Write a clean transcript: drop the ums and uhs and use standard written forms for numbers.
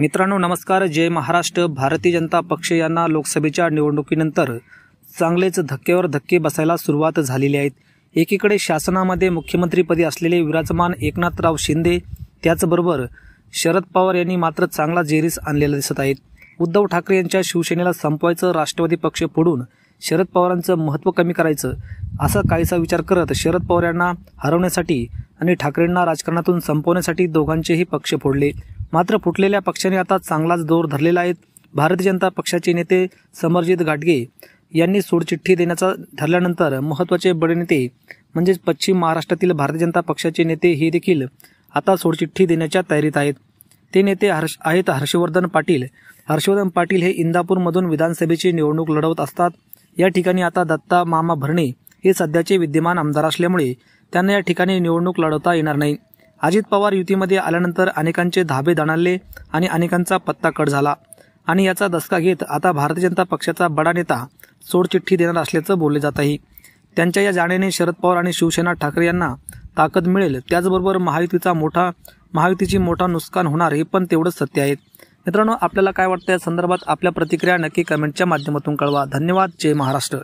मित्रांनो नमस्कार. जय महाराष्ट्र. भारतीय जनता पक्ष यांना लोकसभेच्या निवडणुकीनंतर चांगलेच धक्क्यावर धक्के बसायला सुरुवात झालेली आहेत. एकीकडे शासनामध्ये मुख्यमंत्रीपदी असलेले विराजमान एकनाथराव शिंदे, त्याचबरोबर शरद पवार यांनी मात्र चांगला जेरीस आणलेला दिसत आहेत. उद्धव ठाकरे यांच्या शिवसेनेला संपवायचं, राष्ट्रवादी पक्ष फोडून शरद पवारांचं महत्त्व कमी करायचं, असा काहीसा विचार करत शरद पवार यांना हरवण्यासाठी आणि ठाकरेंना राजकारणातून संपवण्यासाठी दोघांचेही पक्ष फोडले. मात्र फुटलेल्या पक्षाने आता चांगलाच जोर धरलेला आहे. भारतीय जनता पक्षाचे नेते समरजित घाटगे यांनी सोडचिठ्ठी देण्याचा ठरल्यानंतर महत्त्वाचे बडे नेते म्हणजेच पश्चिम महाराष्ट्रातील भारतीय जनता पक्षाचे नेते हे देखील आता सोडचिठ्ठी देण्याच्या तयारीत आहेत. ते नेते आहेत हर्षवर्धन पाटील. हर्षवर्धन पाटील हे इंदापूरमधून विधानसभेची निवडणूक लढवत असतात. या ठिकाणी आता दत्ता मामा भरणे हे सध्याचे विद्यमान आमदार असल्यामुळे त्यांना या ठिकाणी निवडणूक लढवता येणार नाही. अजित पवार युतीमध्ये आल्यानंतर अनेकांचे धाबे दणाणले आणि अनेकांचा पत्ता कट झाला आणि याचा दसका घेत आता भारतीय जनता पक्षाचा बडा नेता सोडचिठ्ठी देणार असल्याचं बोलले जात आहे. त्यांच्या या जाण्याने शरद पवार आणि शिवसेना ठाकरे यांना ताकद मिळेल, त्याचबरोबर महायुतीची मोठा नुकसान होणार हे पण तेवढंच सत्य आहे. मित्रांनो, आपल्याला काय वाटतं या संदर्भात आपल्या प्रतिक्रिया नक्की कमेंटच्या माध्यमातून कळवा. धन्यवाद. जय महाराष्ट्र.